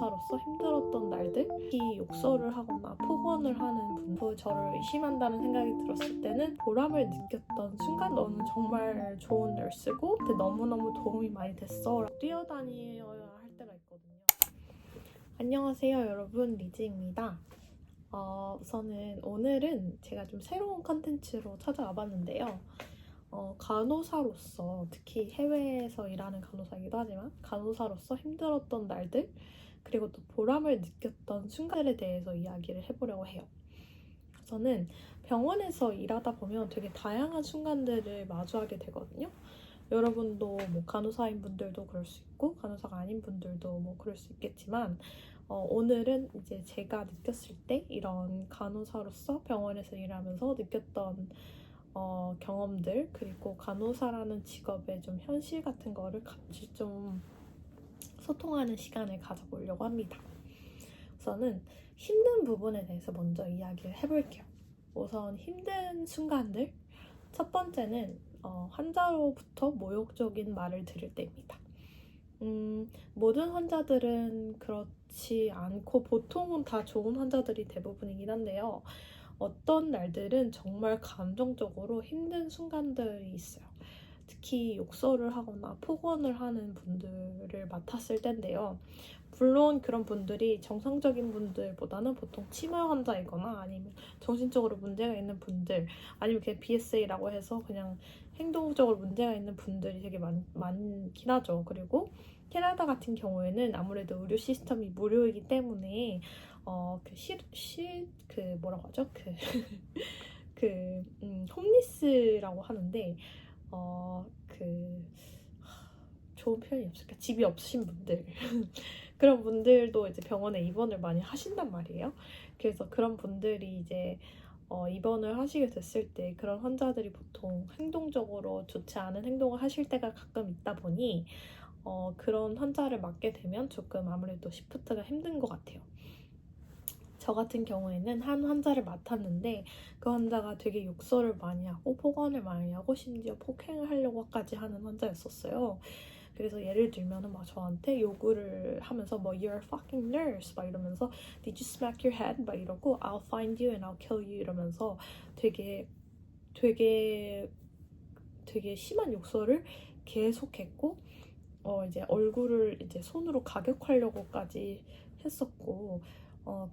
간호사로서 힘들었던 날들, 특히 욕설을 하거나 폭언을 하는 분도 저를 의심한다는 생각이 들었을 때는 보람을 느꼈던 순간, 너는 정말 좋은 널스고 너무너무 도움이 많이 됐어, 뛰어다녀야 할 때가 있거든요. 안녕하세요 여러분, 리즈입니다. 우선은 오늘은 제가 좀 새로운 컨텐츠로 찾아와 봤는데요. 간호사로서, 특히 해외에서 일하는 간호사이기도 하지만 간호사로서 힘들었던 날들, 그리고 또 보람을 느꼈던 순간에 대해서 이야기를 해보려고 해요. 저는 병원에서 일하다 보면 되게 다양한 순간들을 마주하게 되거든요. 여러분도 뭐 간호사인 분들도 그럴 수 있고 간호사가 아닌 분들도 뭐 그럴 수 있겠지만, 오늘은 이제 제가 느꼈을 때 이런 간호사로서 병원에서 일하면서 느꼈던 경험들, 그리고 간호사라는 직업의 좀 현실 같은 거를 같이 좀 소통하는 시간을 가져보려고 합니다. 우선은 힘든 부분에 대해서 먼저 이야기를 해볼게요. 우선 힘든 순간들, 첫 번째는 환자로부터 모욕적인 말을 들을 때입니다. 모든 환자들은 그렇지 않고 보통은 다 좋은 환자들이 대부분이긴 한데요. 어떤 날들은 정말 감정적으로 힘든 순간들이 있어요. 특히 욕설을 하거나 폭언을 하는 분들을 맡았을 때인데요. 물론 그런 분들이 정상적인 분들보다는 보통 치매 환자이거나 아니면 정신적으로 문제가 있는 분들, 아니면 그냥 BSA라고 해서 그냥 행동적으로 문제가 있는 분들이 되게 많긴 하죠. 그리고 캐나다 같은 경우에는 아무래도 의료 시스템이 무료이기 때문에 뭐라고 하죠? 홈리스라고 하는데, 좋은 표현이 없을까? 집이 없으신 분들. 그런 분들도 이제 병원에 입원을 많이 하신단 말이에요. 그래서 그런 분들이 이제 입원을 하시게 됐을 때 그런 환자들이 보통 행동적으로 좋지 않은 행동을 하실 때가 가끔 있다 보니 그런 환자를 맡게 되면 조금 아무래도 시프트가 힘든 것 같아요. 저 같은 경우에는 한 환자를 맡았는데 그 환자가 되게 욕설을 많이 하고 폭언을 많이 하고 심지어 폭행을 하려고까지 하는 환자였었어요. 그래서 예를 들면은 막 저한테 요구를 하면서 뭐 You're a fucking nurse 막 이러면서 Did you smack your head? 막 이러고 I'll find you and I'll kill you 이러면서 되게 심한 욕설을 계속했고, 이제 얼굴을 이제 손으로 가격하려고까지 했었고,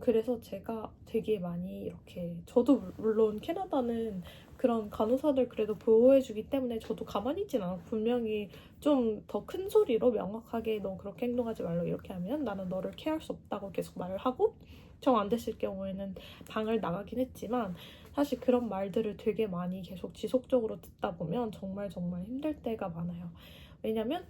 그래서 제가 되게 많이 이렇게, 저도 물론 캐나다는 그런 간호사들 그래도 보호해주기 때문에 저도 가만히 있진 않아. 분명히 좀 더 큰 소리로 명확하게 너 그렇게 행동하지 말라, 이렇게 하면 나는 너를 케어할 수 없다고 계속 말을 하고, 정 안 됐을 경우에는 방을 나가긴 했지만, 사실 그런 말들을 되게 많이 계속 지속적으로 듣다 보면 정말 힘들 때가 많아요. 왜냐면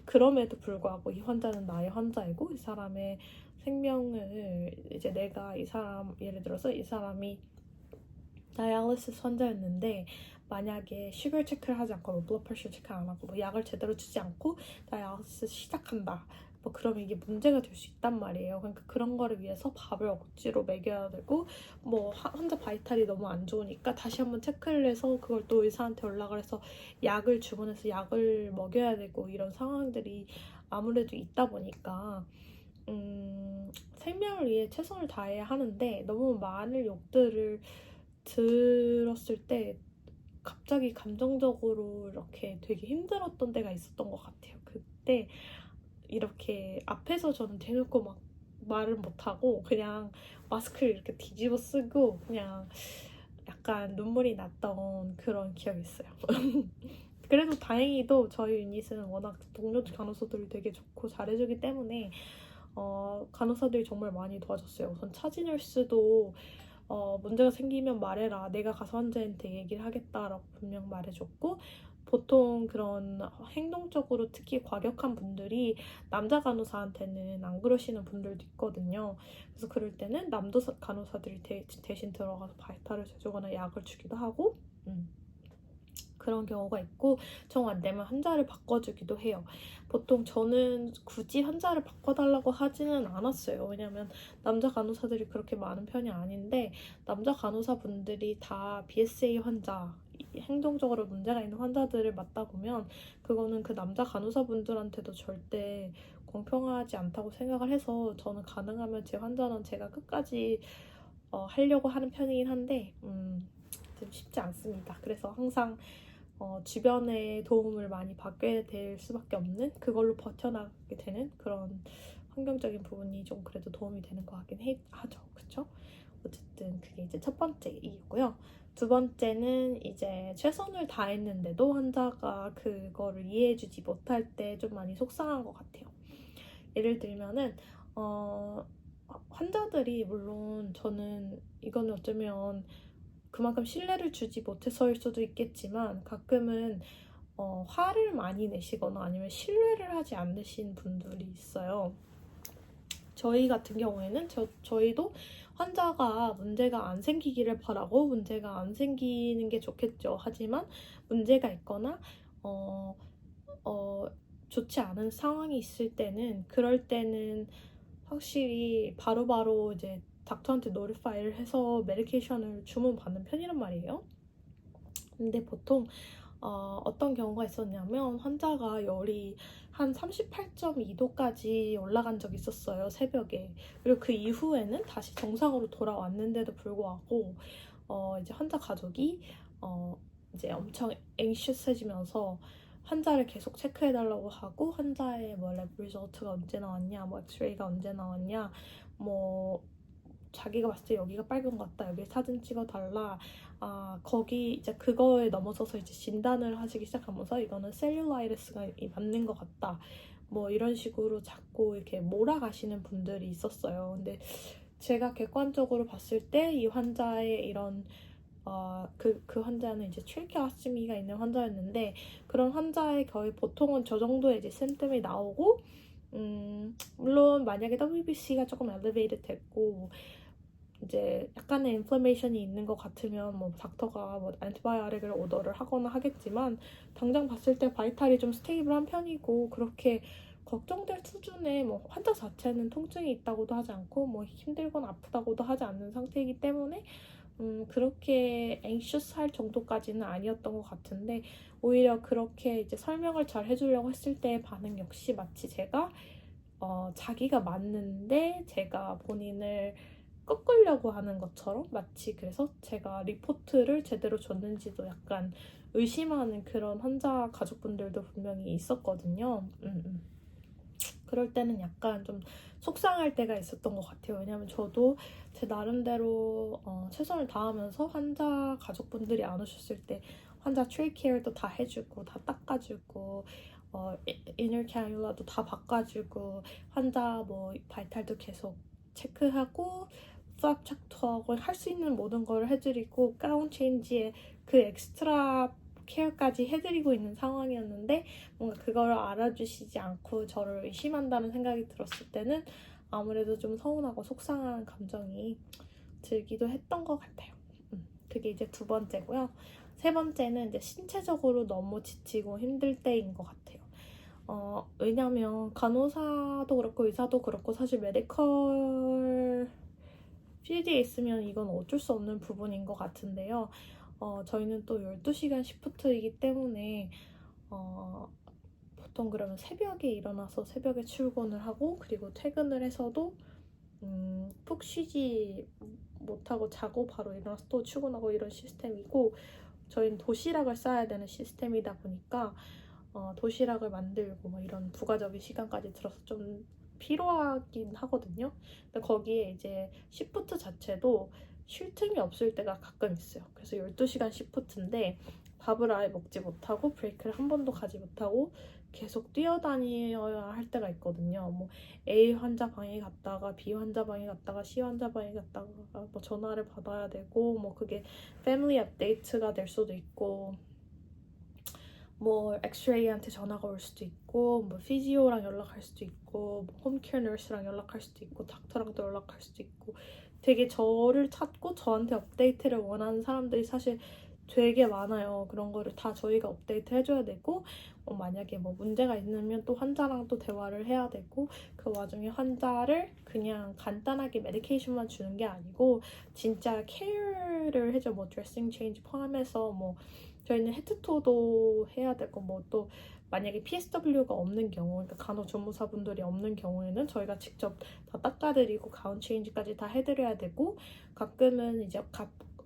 그럼에도 불구하고 이 환자는 나의 환자이고 이 사람의 생명을 이제 내가 예를 들어서 이 사람이 다이알리시스 환자였는데 만약에 슈거 체크를 하지 않고 블러드 프레셔 체크 안 하고 약을 제대로 주지 않고 다이알리시스 시작한다, 그러면 이게 문제가 될 수 있단 말이에요. 그러니까 그런 거를 위해서 밥을 억지로 먹여야 되고, 환자 바이탈이 너무 안 좋으니까 다시 한번 체크를 해서 그걸 또 의사한테 연락을 해서 약을 주문해서 약을 먹여야 되고, 이런 상황들이 아무래도 있다 보니까 생명을 위해 최선을 다해야 하는데, 너무 많은 욕들을 들었을 때 갑자기 감정적으로 이렇게 되게 힘들었던 때가 있었던 것 같아요. 그때 이렇게 앞에서 저는 대놓고 막 말을 못하고 그냥 마스크를 이렇게 뒤집어 쓰고 그냥 약간 눈물이 났던 그런 기억이 있어요. 그래도 다행히도 저희 유닛은 워낙 동료 간호사들이 되게 좋고 잘해주기 때문에 간호사들이 정말 많이 도와줬어요. 우선 차지널스도 문제가 생기면 말해라, 내가 가서 환자한테 얘기를 하겠다라고 분명 말해줬고, 보통 그런 행동적으로 특히 과격한 분들이 남자 간호사한테는 안 그러시는 분들도 있거든요. 그래서 그럴 때는 남자 간호사들이 대신 들어가서 바이탈을 재주거나 약을 주기도 하고, 그런 경우가 있고, 정 안 되면 환자를 바꿔주기도 해요. 보통 저는 굳이 환자를 바꿔달라고 하지는 않았어요. 왜냐면 남자 간호사들이 그렇게 많은 편이 아닌데, 남자 간호사분들이 다 BSA 환자 행동적으로 문제가 있는 환자들을 맡다 보면 그거는 그 남자 간호사분들한테도 절대 공평하지 않다고 생각을 해서 저는 가능하면 제 환자는 제가 끝까지 하려고 하는 편이긴 한데 좀 쉽지 않습니다. 그래서 항상 주변의 도움을 많이 받게 될 수밖에 없는, 그걸로 버텨나가게 되는 그런 환경적인 부분이 좀 그래도 도움이 되는 것 같긴 하죠. 그쵸? 어쨌든 그게 이제 첫 번째 이유고요. 두 번째는 이제 최선을 다했는데도 환자가 그거를 이해해주지 못할 때 좀 많이 속상한 것 같아요. 예를 들면은 환자들이, 물론 저는 이거는 어쩌면 그만큼 신뢰를 주지 못해서일 수도 있겠지만 가끔은 화를 많이 내시거나 아니면 신뢰를 하지 않으신 분들이 있어요. 저희 같은 경우에는 저희도 환자가 문제가 안 생기기를 바라고, 문제가 안 생기는 게 좋겠죠. 하지만 문제가 있거나 좋지 않은 상황이 있을 때는, 그럴 때는 확실히 바로바로 이제 닥터한테 노티파이를 해서 메디케이션을 주문받는 편이란 말이에요. 근데 보통 어떤 경우가 있었냐면 환자가 열이 한 38.2도까지 올라간 적이 있었어요, 새벽에. 그리고 그 이후에는 다시 정상으로 돌아왔는데도 불구하고 이제 환자 가족이 이제 엄청 앵시스해지면서 환자를 계속 체크해달라고 하고, 환자의 뭐 랩 리저트가 언제 나왔냐, 뭐 엑스레이가 언제 나왔냐, 뭐 자기가 봤을 때 여기가 빨간 것 같다, 여기 사진 찍어달라, 거기 이제 그거에 넘어서서 이제 진단을 하시기 시작하면서 이거는 셀룰라이티스가 맞는 것 같다, 뭐 이런 식으로 자꾸 이렇게 몰아가시는 분들이 있었어요. 근데 제가 객관적으로 봤을 때 이 환자의 이런 그 환자는 이제 트리케오스미가 있는 환자였는데, 그런 환자의 거의 보통은 저 정도의 이제 심텀이 나오고, 물론 만약에 WBC가 조금 엘리베이트 됐고 이제 약간의 인플레이션이 있는 것 같으면 뭐 닥터가 뭐 안티바이오틱을 오더를 하거나 하겠지만, 당장 봤을 때 바이탈이 좀 스테이블한 편이고 그렇게 걱정될 수준의 뭐 환자 자체는 통증이 있다고도 하지 않고 뭐 힘들거나 아프다고도 하지 않는 상태이기 때문에 그렇게 앵셔스 할 정도까지는 아니었던 것 같은데, 오히려 그렇게 이제 설명을 잘 해주려고 했을 때의 반응 역시 마치 제가 자기가 맞는데 제가 본인을 꺾으려고 하는 것처럼, 마치 그래서 제가 리포트를 제대로 줬는지도 약간 의심하는 그런 환자 가족분들도 분명히 있었거든요. 그럴 때는 약간 좀 속상할 때가 있었던 것 같아요. 왜냐면 저도 제 나름대로 최선을 다하면서 환자 가족분들이 안 오셨을 때 환자 트리케어도 다 해주고 다 닦아주고 이너 캐뉼라도 다 바꿔주고, 환자 뭐 바이탈도 계속 체크하고 수압 체크하고 할 수 있는 모든 걸 해드리고 가운 체인지에 그 엑스트라 케어까지 해드리고 있는 상황이었는데, 뭔가 그걸 알아주시지 않고 저를 의심한다는 생각이 들었을 때는 아무래도 좀 서운하고 속상한 감정이 들기도 했던 것 같아요. 그게 이제 두 번째고요. 세 번째는 이제 신체적으로 너무 지치고 힘들 때인 것 같아요. 왜냐면 간호사도 그렇고 의사도 그렇고 사실 메디컬 필드에 있으면 이건 어쩔 수 없는 부분인 것 같은데요. 저희는 또 12시간 시프트이기 때문에 보통 그러면 새벽에 일어나서 새벽에 출근을 하고, 그리고 퇴근을 해서도 푹 쉬지 못하고 자고 바로 일어나서 또 출근하고 이런 시스템이고, 저희는 도시락을 싸야 되는 시스템이다 보니까 도시락을 만들고 뭐 이런 부가적인 시간까지 들어서 좀 피로하긴 하거든요. 근데 거기에 이제 시프트 자체도 쉴 틈이 없을 때가 가끔 있어요. 그래서 12시간 시프트인데 밥을 아예 먹지 못하고 브레이크를 한 번도 가지 못하고 계속 뛰어다녀야 할 때가 있거든요. 뭐 A 환자 방에 갔다가 B 환자 방에 갔다가 C 환자 방에 갔다가 뭐 전화를 받아야 되고, 뭐 그게 패밀리 업데이트가 될 수도 있고, 뭐 엑스레이한테 전화가 올 수도 있고, 뭐 피지오랑 연락할 수도 있고, 뭐 홈케어 너스랑 연락할 수도 있고, 닥터랑도 연락할 수도 있고, 되게 저를 찾고 저한테 업데이트를 원하는 사람들이 사실 되게 많아요. 그런 거를 다 저희가 업데이트 해줘야 되고 만약에 뭐 문제가 있으면 또 환자랑 또 대화를 해야 되고 그 와중에 환자를 그냥 간단하게 메디케이션만 주는 게 아니고 진짜 케어를 해줘. 뭐 드레싱 체인지 포함해서 뭐 저희는 헤드토도 해야 되고 뭐 또 만약에 PSW가 없는 경우, 그러니까 간호조무사분들이 없는 경우에는 저희가 직접 다 닦아드리고 가운 체인지까지 다 해드려야 되고 가끔은 이제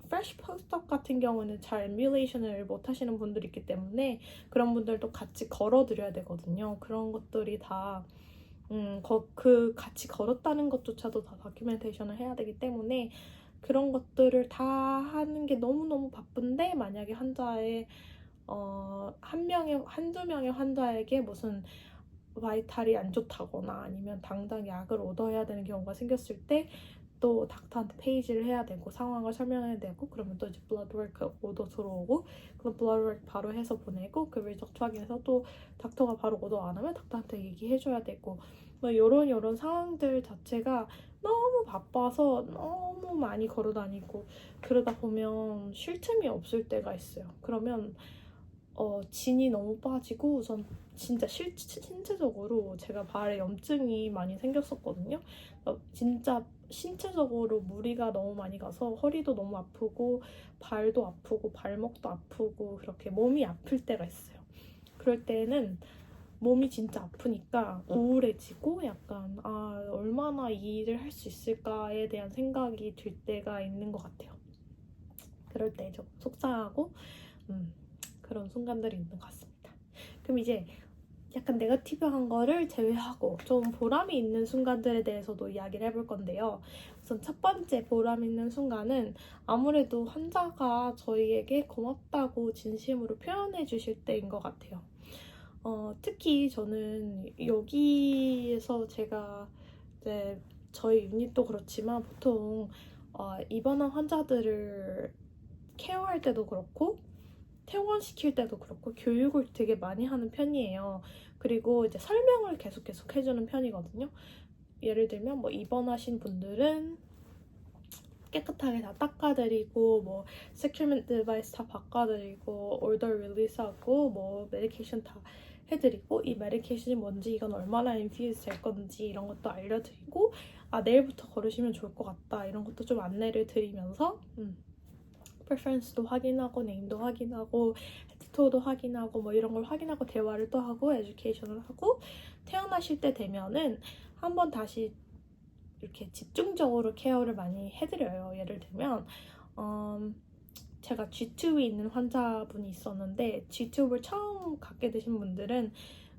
프레쉬 포스트업 같은 경우는 잘 에뮬레이션을 못 하시는 분들이 있기 때문에 그런 분들도 같이 걸어드려야 되거든요. 그런 것들이 다 그 같이 걸었다는 것조차도 다 다큐멘테이션을 해야 되기 때문에 그런 것들을 다 하는 게 너무너무 바쁜데 만약에 환자의 한두 명의 환자에게 무슨 바이탈이 안 좋다거나 아니면 당장 약을 얻어야 되는 경우가 생겼을 때 또 닥터한테 페이지를 해야 되고 상황을 설명해야 되고 그러면 또 이제 블러드워크 오더 들어오고 그럼 블러드워크 바로 해서 보내고 그 리적트 확인해서 또 닥터가 바로 오더 안 하면 닥터한테 얘기해줘야 되고 뭐 요런 상황들 자체가 너무 바빠서 너무 많이 걸어다니고 그러다 보면 쉴 틈이 없을 때가 있어요. 그러면 진이 너무 빠지고 우선 진짜 신체적으로 제가 발에 염증이 많이 생겼었거든요. 진짜 신체적으로 무리가 너무 많이 가서 허리도 너무 아프고 발도 아프고 발목도 아프고 그렇게 몸이 아플 때가 있어요. 그럴 때는 몸이 진짜 아프니까 우울해지고 약간 얼마나 이 일을 할 수 있을까에 대한 생각이 들 때가 있는 것 같아요. 그럴 때 좀 속상하고 그런 순간들이 있는 것 같습니다. 그럼 이제 약간 네거티브한 거를 제외하고 좀 보람이 있는 순간들에 대해서도 이야기를 해볼 건데요. 우선 첫 번째 보람 있는 순간은 아무래도 환자가 저희에게 고맙다고 진심으로 표현해 주실 때인 것 같아요. 특히 저는 여기에서 제가 이제 저희 유닛도 그렇지만 보통 입원한 환자들을 케어할 때도 그렇고 퇴원시킬 때도 그렇고 교육을 되게 많이 하는 편이에요. 그리고 이제 설명을 계속 해주는 편이거든요. 예를 들면 뭐 입원하신 분들은 깨끗하게 다 닦아드리고 뭐 세큐먼트 디바이스 다 바꿔드리고 오더 릴리스하고 뭐 메디케이션 다 해드리고 이 메디케이션이 뭔지 이건 얼마나 인퓨즈 될 건지 이런 것도 알려드리고 내일부터 걸으시면 좋을 것 같다 이런 것도 좀 안내를 드리면서 프레퍼런스도 확인하고 네임도 확인하고 헤드토도 확인하고 뭐 이런 걸 확인하고 대화를 또 하고 에듀케이션을 하고 태어나실 때 되면은 한번 다시 이렇게 집중적으로 케어를 많이 해드려요. 예를 들면 제가 G-튜브에 있는 환자분이 있었는데 G-튜브를 처음 갖게 되신 분들은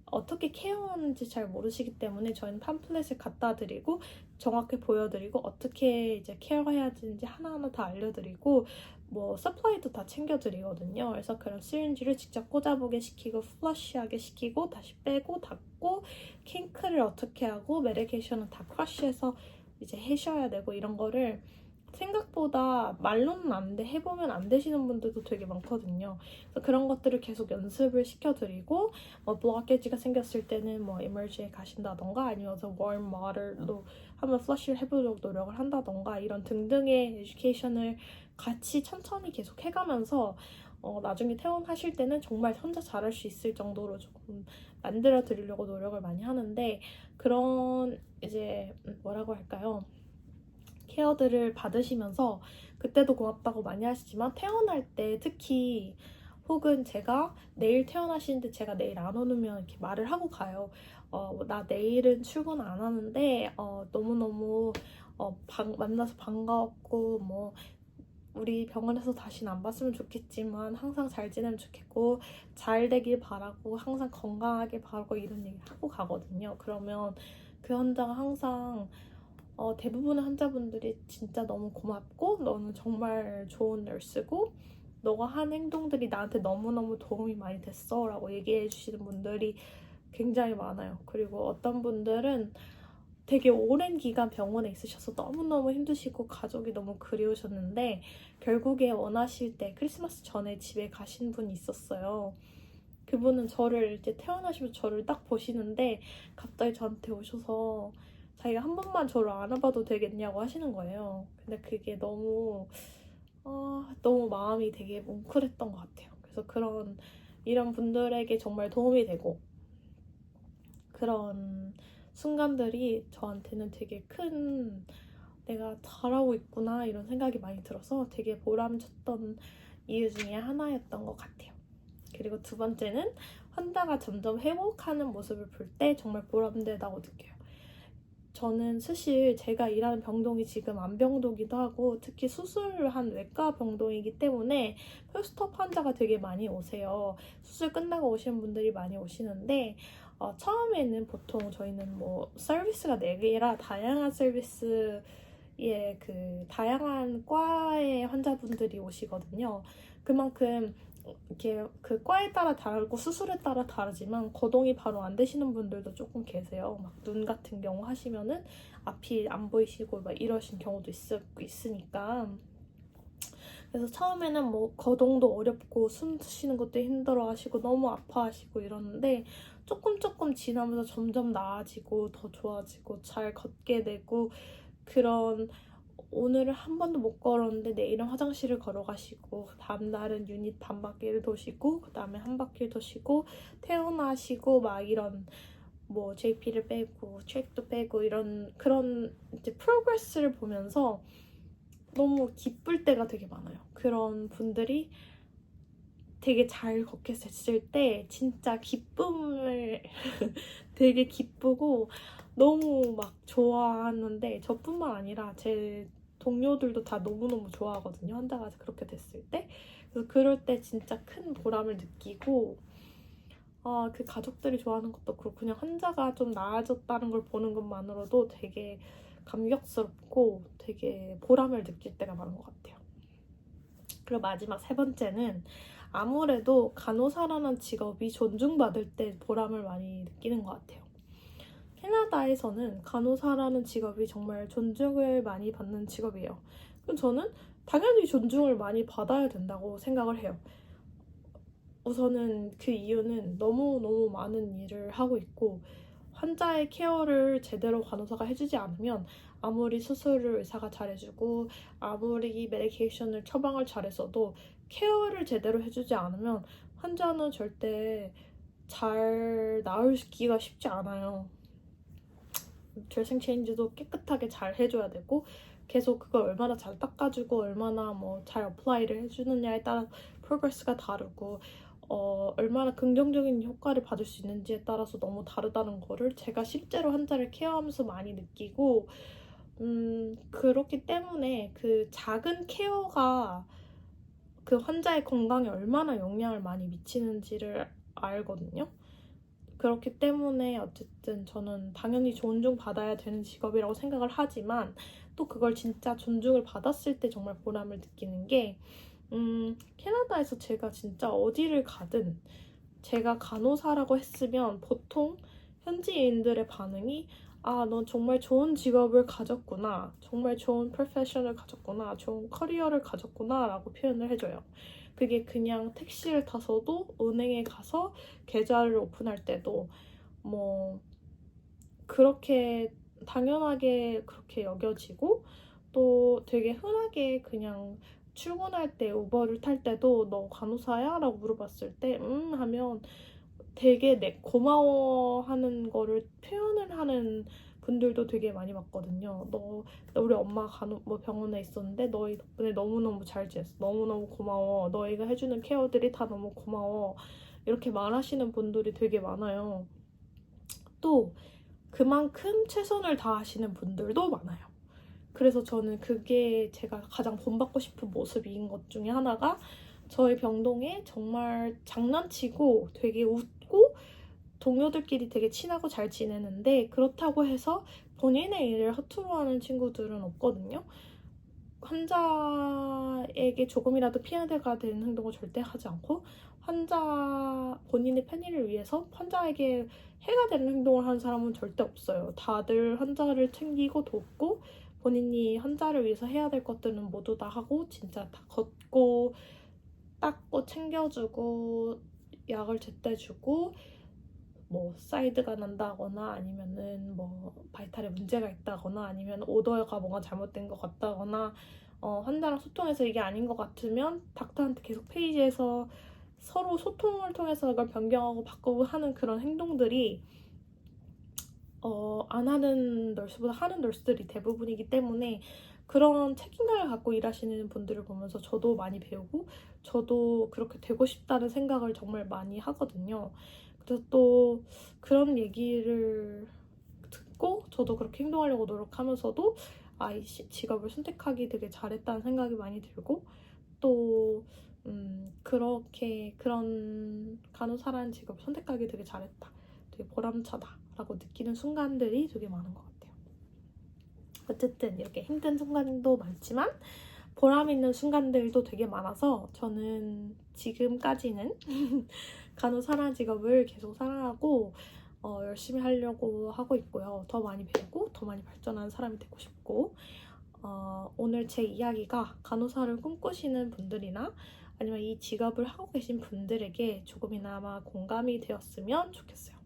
어떻게 케어하는지 잘 모르시기 때문에 저희는 팜플렛을 갖다 드리고 정확히 보여드리고 어떻게 이제 케어해야 되는지 하나하나 다 알려드리고 뭐 서플라이도 다 챙겨드리거든요. 그래서 그런 시린지를 직접 꽂아보게 시키고 플러시하게 시키고 다시 빼고 닫고 킹크를 어떻게 하고 메디케이션은 다 크러쉬해서 이제 해셔야 되고 이런 거를 생각보다 말로는 안 돼, 해보면 안 되시는 분들도 되게 많거든요. 그래서 그런 것들을 계속 연습을 시켜드리고 뭐 블로케이지가 생겼을 때는 뭐 이머지에 가신다던가 아니면 warm water로 한번 플러시를 해보려고 노력을 한다던가 이런 등등의 에듀케이션을 같이 천천히 계속 해가면서 나중에 퇴원하실 때는 정말 혼자 잘할 수 있을 정도로 조금 만들어 드리려고 노력을 많이 하는데 그런 이제 뭐라고 할까요? 케어들을 받으시면서 그때도 고맙다고 많이 하시지만 퇴원할 때 특히 혹은 제가 내일 퇴원하시는데 제가 내일 안 오면 이렇게 말을 하고 가요. 나 내일은 출근 안 하는데 너무너무 만나서 반가웠고 뭐 우리 병원에서 다시는 안 봤으면 좋겠지만 항상 잘 지내면 좋겠고 잘 되길 바라고 항상 건강하게 바라고 이런 얘기 하고 가거든요. 그러면 그 환자가 항상 대부분의 환자분들이 진짜 너무 고맙고 너는 정말 좋은 널스고 너가 한 행동들이 나한테 너무너무 도움이 많이 됐어 라고 얘기해 주시는 분들이 굉장히 많아요. 그리고 어떤 분들은 되게 오랜 기간 병원에 있으셔서 너무너무 힘드시고 가족이 너무 그리우셨는데 결국에 원하실 때 크리스마스 전에 집에 가신 분이 있었어요. 그분은 저를 이제 퇴원하시면 저를 딱 보시는데 갑자기 저한테 오셔서 자기가 한 번만 저를 안아봐도 되겠냐고 하시는 거예요. 근데 그게 너무 너무 마음이 되게 뭉클했던 것 같아요. 그래서 이런 분들에게 정말 도움이 되고 그런 순간들이 저한테는 되게 큰 내가 잘하고 있구나 이런 생각이 많이 들어서 되게 보람찼던 이유 중에 하나였던 것 같아요. 그리고 두 번째는 환자가 점점 회복하는 모습을 볼 때 정말 보람되다고 느껴요. 저는 사실 제가 일하는 병동이 지금 암병동이기도 하고 특히 수술을 한 외과 병동이기 때문에 포스트업 환자가 되게 많이 오세요. 수술 끝나고 오시는 분들이 많이 오시는데 처음에는 보통 저희는 뭐 서비스가 4개라 다양한 서비스의 다양한 과의 환자분들이 오시거든요. 그만큼 이렇게 그 과에 따라 다르고 수술에 따라 다르지만 거동이 바로 안 되시는 분들도 조금 계세요. 막 눈 같은 경우 하시면은 앞이 안 보이시고 막 이러신 경우도 있으니까. 그래서 처음에는 뭐 거동도 어렵고 숨 쉬는 것도 힘들어 하시고 너무 아파하시고 이러는데 조금 지나면서 점점 나아지고 더 좋아지고 잘 걷게 되고 그런 오늘은 한 번도 못 걸었는데 내일은 화장실을 걸어가시고 다음날은 유닛 반 바퀴를 도시고 그 다음에 한 바퀴를 도시고 퇴원하시고 막 이런 뭐 JP를 빼고 트랙도 빼고 이런 그런 이제 프로그레스를 보면서 너무 기쁠 때가 되게 많아요. 그런 분들이 되게 잘 걷게 됐을 때 진짜 기쁨을 되게 기쁘고 너무 막 좋아하는데 저뿐만 아니라 제 동료들도 다 너무너무 좋아하거든요. 환자가 그렇게 됐을 때. 그래서 그럴 때 진짜 큰 보람을 느끼고 그 가족들이 좋아하는 것도 그렇고 그냥 환자가 좀 나아졌다는 걸 보는 것만으로도 되게 감격스럽고 되게 보람을 느낄 때가 많은 것 같아요. 그리고 마지막 세 번째는 아무래도 간호사라는 직업이 존중받을 때 보람을 많이 느끼는 것 같아요. 캐나다에서는 간호사라는 직업이 정말 존중을 많이 받는 직업이에요. 그럼 저는 당연히 존중을 많이 받아야 된다고 생각을 해요. 우선은 그 이유는 너무너무 많은 일을 하고 있고 환자의 케어를 제대로 간호사가 해주지 않으면 아무리 수술을 의사가 잘해주고 아무리 메디케이션을 처방을 잘했어도 케어를 제대로 해주지 않으면 환자는 절대 잘 나으기가 쉽지 않아요. 드레싱 체인지도 깨끗하게 잘 해줘야 되고 계속 그걸 얼마나 잘 닦아주고 얼마나 뭐 잘 어플라이를 해주느냐에 따라 프로그레스가 다르고 얼마나 긍정적인 효과를 받을 수 있는지에 따라서 너무 다르다는 거를 제가 실제로 환자를 케어하면서 많이 느끼고 그렇기 때문에 그 작은 케어가 그 환자의 건강에 얼마나 영향을 많이 미치는지를 알거든요. 그렇기 때문에 어쨌든 저는 당연히 존중받아야 되는 직업이라고 생각을 하지만 또 그걸 진짜 존중을 받았을 때 정말 보람을 느끼는 게 캐나다에서 제가 진짜 어디를 가든 제가 간호사라고 했으면 보통 현지인들의 반응이 넌 정말 좋은 직업을 가졌구나. 정말 좋은 프로페셔널을 가졌구나. 좋은 커리어를 가졌구나. 라고 표현을 해줘요. 그게 그냥 택시를 타서도 은행에 가서 계좌를 오픈할 때도 뭐 그렇게 당연하게 그렇게 여겨지고 또 되게 흔하게 그냥 출근할 때 우버를 탈 때도 너 간호사야? 라고 물어봤을 때 하면 되게 고마워하는 거를 표현을 하는 분들도 되게 많이 봤거든요. 우리 엄마 병원에 있었는데 너희 덕분에 너무너무 잘 지냈어. 너무너무 고마워. 너희가 해주는 케어들이 다 너무 고마워. 이렇게 말하시는 분들이 되게 많아요. 또 그만큼 최선을 다하시는 분들도 많아요. 그래서 저는 그게 제가 가장 본받고 싶은 모습인 것 중에 하나가 저희 병동에 정말 장난치고 되게 웃고 동료들끼리 되게 친하고 잘 지내는데 그렇다고 해서 본인의 일을 허투루 하는 친구들은 없거든요. 환자에게 조금이라도 피해가 되는 행동을 절대 하지 않고 본인의 편의를 위해서 환자에게 해가 되는 행동을 하는 사람은 절대 없어요. 다들 환자를 챙기고 돕고 본인이 환자를 위해서 해야 될 것들은 모두 다 하고 진짜 다 걷고 닦고 챙겨주고 약을 제때 주고 뭐 사이드가 난다거나 아니면은 뭐 바이탈에 문제가 있다거나 아니면 오더가 뭔가 잘못된 것 같다거나 환자랑 소통해서 이게 아닌 것 같으면 닥터한테 계속 페이지에서 서로 소통을 통해서 이걸 변경하고 바꾸고 하는 그런 행동들이 안 하는 널스보다 하는 널스들이 대부분이기 때문에 그런 책임감을 갖고 일하시는 분들을 보면서 저도 많이 배우고 저도 그렇게 되고 싶다는 생각을 정말 많이 하거든요. 그래서 또 그런 얘기를 듣고 저도 그렇게 행동하려고 노력하면서도 이 직업을 선택하기 되게 잘했다는 생각이 많이 들고 또 그렇게 그런 간호사라는 직업을 선택하기 되게 잘했다. 되게 보람차다라고 느끼는 순간들이 되게 많은 것 같아요. 어쨌든 이렇게 힘든 순간도 많지만 보람 있는 순간들도 되게 많아서 저는 지금까지는 간호사라는 직업을 계속 사랑하고 열심히 하려고 하고 있고요. 더 많이 배우고 더 많이 발전하는 사람이 되고 싶고 오늘 제 이야기가 간호사를 꿈꾸시는 분들이나 아니면 이 직업을 하고 계신 분들에게 조금이나마 공감이 되었으면 좋겠어요.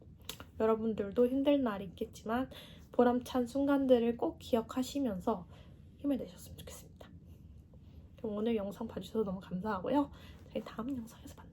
여러분들도 힘든 날이 있겠지만 보람찬 순간들을 꼭 기억하시면서 힘을 내셨으면 좋겠습니다. 그럼 오늘 영상 봐주셔서 너무 감사하고요. 저희 다음 영상에서 만나요.